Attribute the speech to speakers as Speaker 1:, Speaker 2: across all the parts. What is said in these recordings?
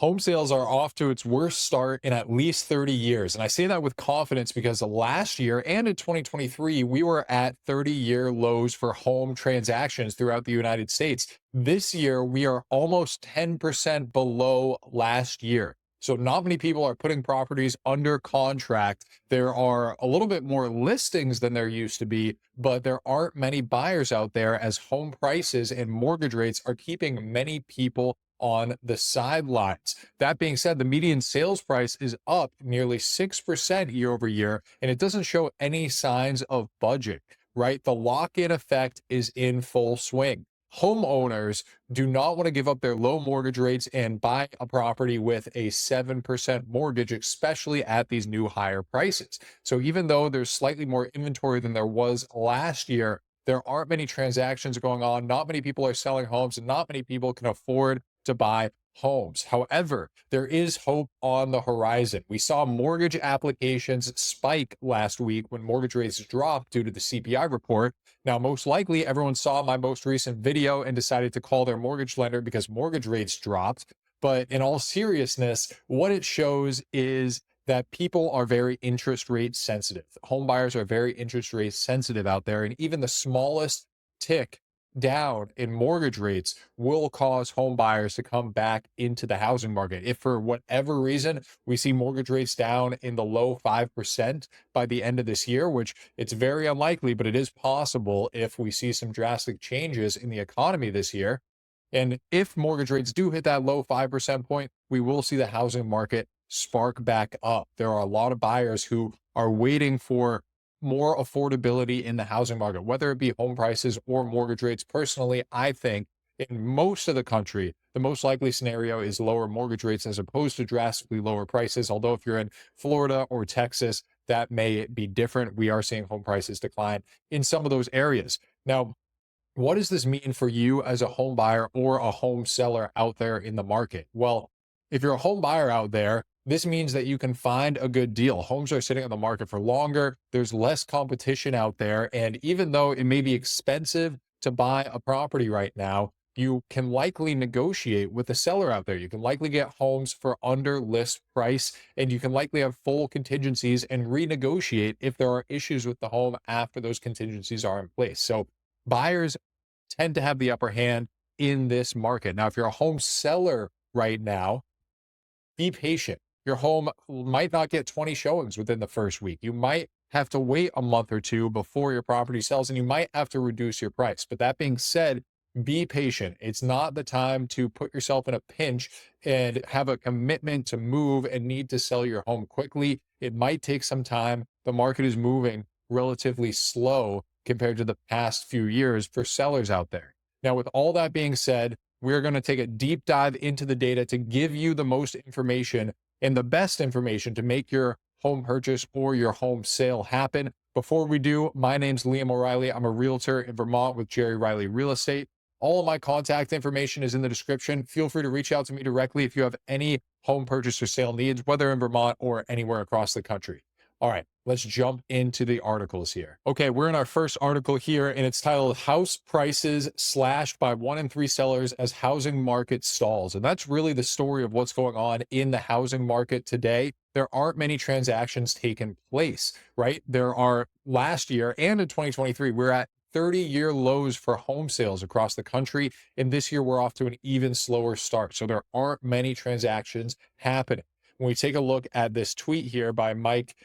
Speaker 1: Home sales are off to its worst start in at least 30 years. And I say that with confidence because last year and in 2023, we were at 30-year lows for home transactions throughout the United States. This year, we are almost 10% below last year. So not many people are putting properties under contract. There are a little bit more listings than there used to be, but there aren't many buyers out there as home prices and mortgage rates are keeping many people on the sidelines. That being said, the median sales price is up nearly 6% year over year, and it doesn't show any signs of budging, right? The lock in effect is in full swing. Homeowners do not want to give up their low mortgage rates and buy a property with a 7% mortgage, especially at these new higher prices. So even though there's slightly more inventory than there was last year, there aren't many transactions going on. Not many people are selling homes, and not many people can afford to buy homes. However, there is hope on the horizon. We saw mortgage applications spike last week when mortgage rates dropped due to the CPI report. Now, most likely, everyone saw my most recent video and decided to call their mortgage lender because mortgage rates dropped. But in all seriousness, what it shows is that people are very interest rate sensitive. Home buyers are very interest rate sensitive out there, and even the smallest tick down in mortgage rates will cause home buyers to come back into the housing market. If for whatever reason we see mortgage rates down in the low 5% by the end of this year, which it's very unlikely, but it is possible if we see some drastic changes in the economy this year. And if mortgage rates do hit that low 5% point, we will see the housing market spark back up. There are a lot of buyers who are waiting for more affordability in the housing market, whether it be home prices or mortgage rates. Personally, I think in most of the country, the most likely scenario is lower mortgage rates as opposed to drastically lower prices. Although if you're in Florida or Texas, that may be different. We are seeing home prices decline in some of those areas. Now, what does this mean for you as a home buyer or a home seller out there in the market? Well, if you're a home buyer out there, this means that you can find a good deal. Homes are sitting on the market for longer. There's less competition out there. And even though it may be expensive to buy a property right now, you can likely negotiate with the seller out there. You can likely get homes for under list price, and you can likely have full contingencies and renegotiate if there are issues with the home after those contingencies are in place. So buyers tend to have the upper hand in this market. Now, if you're a home seller right now, be patient. Your home might not get 20 showings within the first week. You might have to wait a month or two before your property sells, and you might have to reduce your price. But that being said, be patient. It's not the time to put yourself in a pinch and have a commitment to move and need to sell your home quickly. It might take some time. The market is moving relatively slow compared to the past few years for sellers out there. Now, with all that being said, we're going to take a deep dive into the data to give you the most information and the best information to make your home purchase or your home sale happen. Before we do, my name's Liam O'Reilly. I'm a realtor in Vermont with Jerry Riley Real Estate. All of my contact information is in the description. Feel free to reach out to me directly if you have any home purchase or sale needs, whether in Vermont or anywhere across the country. All right, let's jump into the articles here. Okay, we're in our first article here, and it's titled House Prices Slashed by 1 in 3 Sellers as Housing Market Stalls. And that's really the story of what's going on in the housing market today. There aren't many transactions taking place, right? There are last year and in 2023, we're at 30-year lows for home sales across the country. And this year, we're off to an even slower start. So there aren't many transactions happening. When we take a look at this tweet here by Mike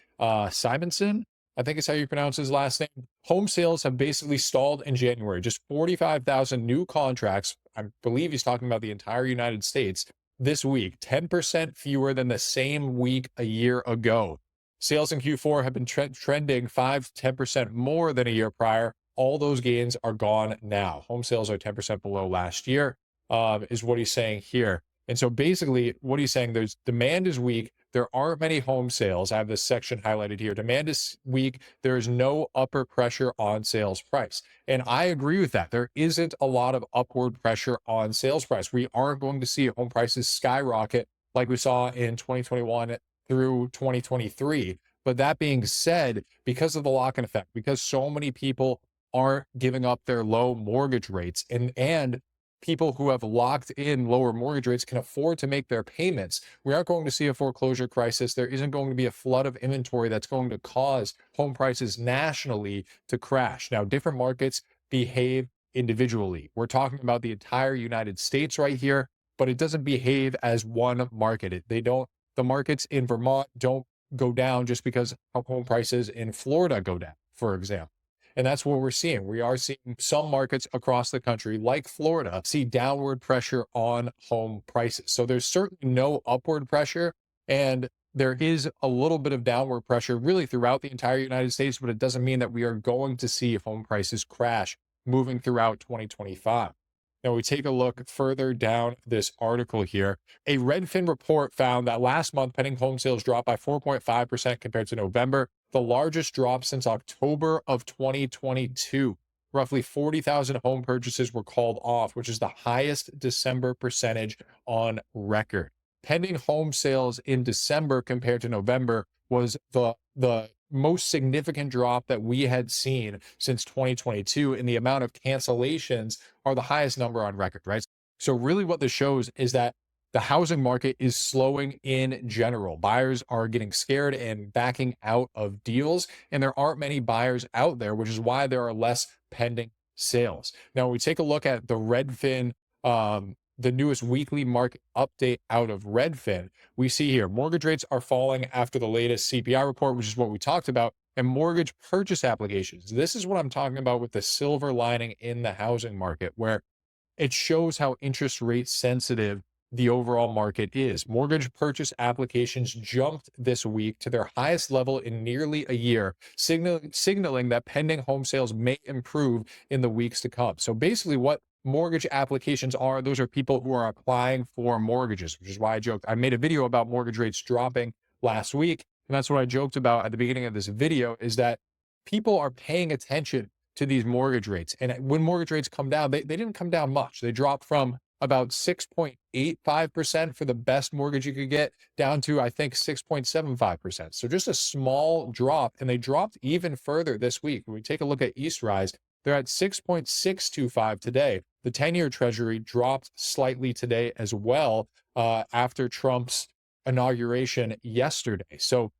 Speaker 1: Simonson, I think is how you pronounce his last name. Home sales have basically stalled in January. Just 45,000 new contracts. I believe he's talking about the entire United States this week, 10% fewer than the same week a year ago. Sales in Q4 have been trending 5 to 10% more than a year prior. All those gains are gone now. Home sales are 10% below last year, is what he's saying here. And so basically what he's saying, there's demand is weak. There aren't many home sales. I have this section highlighted here. Demand is weak. There is no upper pressure on sales price. And I agree with that. There isn't a lot of upward pressure on sales price. We aren't going to see home prices skyrocket like we saw in 2021 through 2023. But that being said, because of the lock-in effect, because so many people aren't giving up their low mortgage rates and people who have locked in lower mortgage rates can afford to make their payments, we aren't going to see a foreclosure crisis. There isn't going to be a flood of inventory that's going to cause home prices nationally to crash. Now, different markets behave individually. We're talking about the entire United States right here, but it doesn't behave as one market. They don't, the markets in Vermont don't go down just because home prices in Florida go down, for example. And that's what we're seeing. We are seeing some markets across the country, like Florida, see downward pressure on home prices. So there's certainly no upward pressure, and there is a little bit of downward pressure really throughout the entire United States, but it doesn't mean that we are going to see home prices crash moving throughout 2025. Now, we take a look further down this article here. A Redfin report found that last month, pending home sales dropped by 4.5% compared to November, the largest drop since October of 2022. Roughly 40,000 home purchases were called off, which is the highest December percentage on record. Pending home sales in December compared to November was the most significant drop that we had seen since 2022, and the amount of cancellations are the highest number on record, right? So really what this shows is that the housing market is slowing in general. Buyers are getting scared and backing out of deals, and there aren't many buyers out there, which is why there are less pending sales. Now, when we take a look at the Redfin, the newest weekly market update out of Redfin, we see here mortgage rates are falling after the latest CPI report, which is what we talked about, and mortgage purchase applications. This is what I'm talking about with the silver lining in the housing market, where it shows how interest rate sensitive the overall market is. Mortgage purchase applications jumped this week to their highest level in nearly a year, signaling that pending home sales may improve in the weeks to come. So basically what mortgage applications are, those are people who are applying for mortgages, which is why I made a video about mortgage rates dropping last week. And that's what I joked about at the beginning of this video, is that people are paying attention to these mortgage rates. And when mortgage rates come down, they didn't come down much. They dropped from about 6.85% for the best mortgage you could get down to, I think, 6.75%. So just a small drop. And they dropped even further this week. When we take a look at Eastrise, they're at 6.625 today. The 10-year Treasury dropped slightly today as well after Trump's inauguration yesterday. So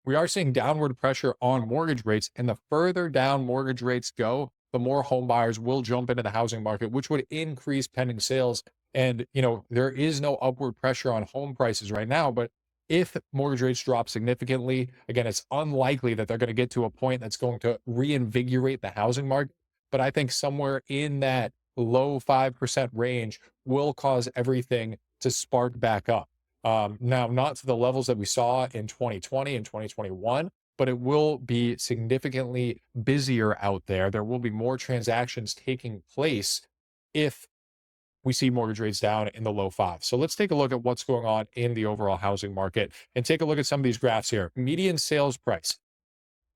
Speaker 1: we are seeing downward pressure on mortgage rates, and the further down mortgage rates go, the more home buyers will jump into the housing market, which would increase pending sales. And, there is no upward pressure on home prices right now, but if mortgage rates drop significantly, again, it's unlikely that they're going to get to a point that's going to reinvigorate the housing market. But I think somewhere in that low 5% range will cause everything to spark back up. Now, not to the levels that we saw in 2020 and 2021, but it will be significantly busier out there. There will be more transactions taking place if we see mortgage rates down in the low fives. So let's take a look at what's going on in the overall housing market and take a look at some of these graphs here. Median sales price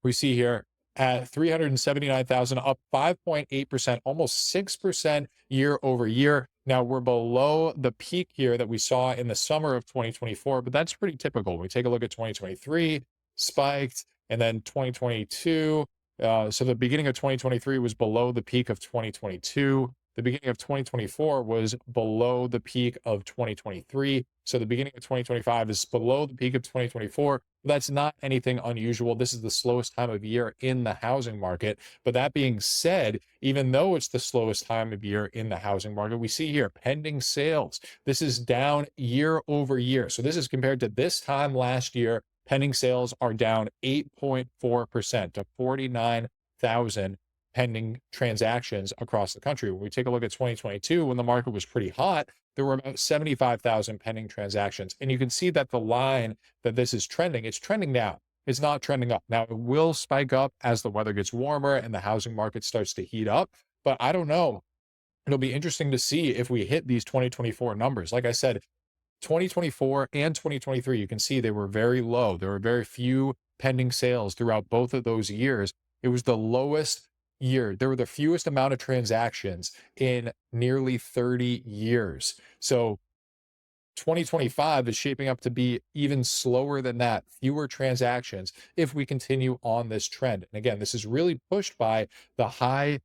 Speaker 1: we see here at 379,000, up 5.8%, almost 6% year over year. Now we're below the peak here that we saw in the summer of 2024, but that's pretty typical. We take a look at 2023, spiked, and then 2022. So the beginning of 2023 was below the peak of 2022. The beginning of 2024 was below the peak of 2023. So the beginning of 2025 is below the peak of 2024. That's not anything unusual. This is the slowest time of year in the housing market. But that being said, even though it's the slowest time of year in the housing market, we see here pending sales. This is down year over year. So this is compared to this time last year. Pending sales are down 8.4% to 49,000 pending transactions across the country. When we take a look at 2022, when the market was pretty hot, there were about 75,000 pending transactions. And you can see that the line that this is trending, it's trending down. It's not trending up. Now, it will spike up as the weather gets warmer and the housing market starts to heat up. But I don't know. It'll be interesting to see if we hit these 2024 numbers. Like I said, 2024 and 2023, you can see they were very low. There were very few pending sales throughout both of those years. It was the lowest year. There were the fewest amount of transactions in nearly 30 years. So 2025 is shaping up to be even slower than that, fewer transactions if we continue on this trend. And again, this is really pushed by the high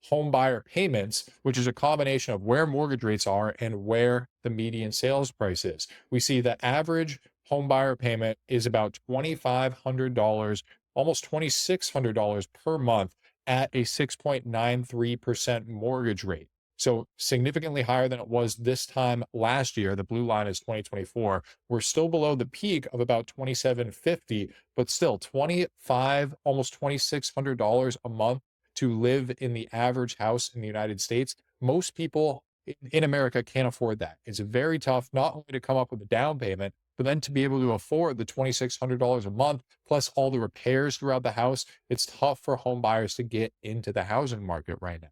Speaker 1: home buyer payments, which is a combination of where mortgage rates are and where the median sales price is. We see the average home buyer payment is about $2,500, almost $2,600 per month at a 6.93% mortgage rate. So significantly higher than it was this time last year. The blue line is 2024. We're still below the peak of about 2750, but still 25, almost $2,600 a month to live in the average house in the United States. Most people in America can't afford that. It's very tough not only to come up with a down payment, but then to be able to afford the $2,600 a month, plus all the repairs throughout the house. It's tough for home buyers to get into the housing market right now.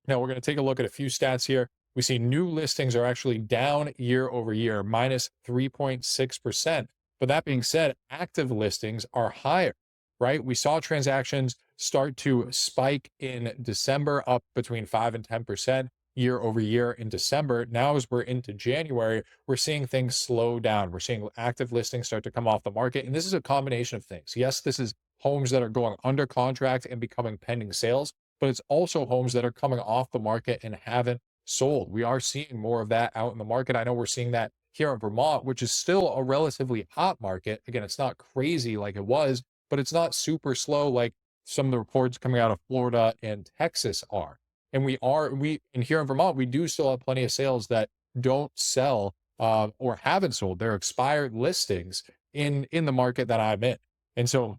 Speaker 1: Now, we're going to take a look at a few stats here. We see new listings are actually down year over year, minus 3.6%. But that being said, active listings are higher, right? We saw transactions start to spike in December, up between 5 and 10% year over year in December. Now, as we're into January, we're seeing things slow down. We're seeing active listings start to come off the market. And this is a combination of things. Yes, this is homes that are going under contract and becoming pending sales, but it's also homes that are coming off the market and haven't sold. We are seeing more of that out in the market. I know we're seeing that here in Vermont, which is still a relatively hot market. Again, it's not crazy like it was, but it's not super slow like some of the reports coming out of Florida and Texas are. And and here in Vermont, we do still have plenty of sales that don't sell or haven't sold. They're expired listings in the market that I'm in. And so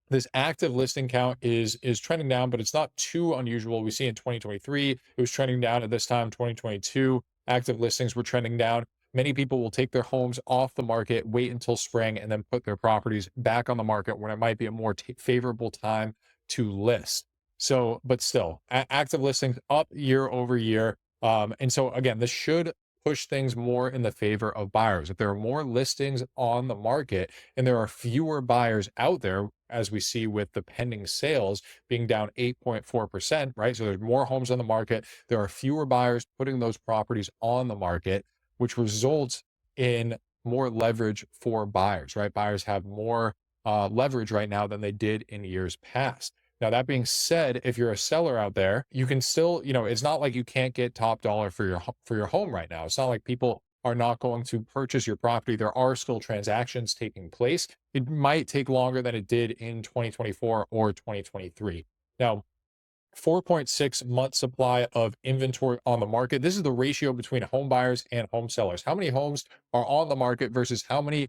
Speaker 1: this active listing count is trending down, but it's not too unusual. We see in 2023, it was trending down. At this time, 2022, active listings were trending down. Many people will take their homes off the market, wait until spring, and then put their properties back on the market when it might be a more favorable time to list. So, but still, active listings up year over year. And so again, this should push things more in the favor of buyers. If there are more listings on the market and there are fewer buyers out there, as we see with the pending sales being down 8.4%, right? So there's more homes on the market. There are fewer buyers putting those properties on the market, which results in more leverage for buyers, right? Buyers have more leverage right now than they did in years past. Now, that being said, if you're a seller out there, you can still, it's not like you can't get top dollar for your home right now. It's not like people are not going to purchase your property. There are still transactions taking place. It might take longer than it did in 2024 or 2023. Now, 4.6 month supply of inventory on the market. This is the ratio between home buyers and home sellers. How many homes are on the market versus how many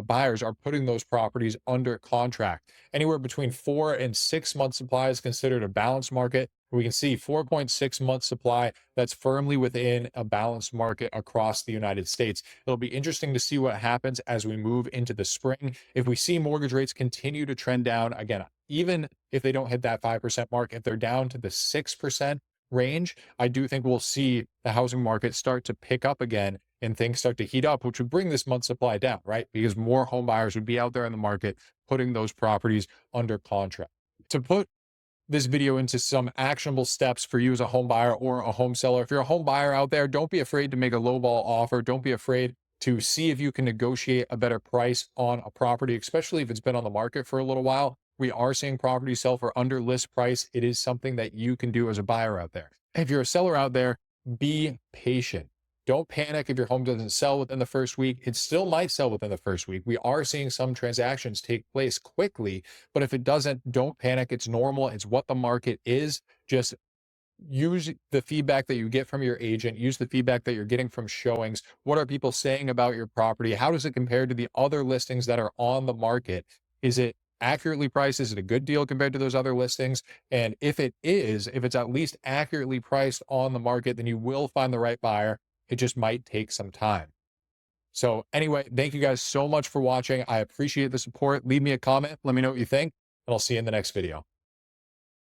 Speaker 1: buyers are putting those properties under contract. Anywhere between 4 and 6 month supply is considered a balanced market. We can see 4.6 month supply that's firmly within a balanced market across the United States. It'll be interesting to see what happens as we move into the spring. If we see mortgage rates continue to trend down, again, even if they don't hit that 5% mark, if they're down to the 6% range, I do think we'll see the housing market start to pick up again and things start to heat up, which would bring this month supply down, right? Because more home buyers would be out there in the market putting those properties under contract. To put this video into some actionable steps for you as a home buyer or a home seller, if you're a home buyer out there, don't be afraid to make a lowball offer. Don't be afraid to see if you can negotiate a better price on a property, especially if it's been on the market for a little while. We are seeing properties sell for under list price. It is something that you can do as a buyer out there. If you're a seller out there, be patient. Don't panic if your home doesn't sell within the first week. It still might sell within the first week. We are seeing some transactions take place quickly, but if it doesn't, don't panic. It's normal. It's what the market is. Just use the feedback that you get from your agent. Use the feedback that you're getting from showings. What are people saying about your property? How does it compare to the other listings that are on the market? Is it accurately priced? Is it a good deal compared to those other listings? And if it is, if it's at least accurately priced on the market, then you will find the right buyer. It just might take some time. So anyway, thank you guys so much for watching. I appreciate the support. Leave me a comment. Let me know what you think, and I'll see you in the next video.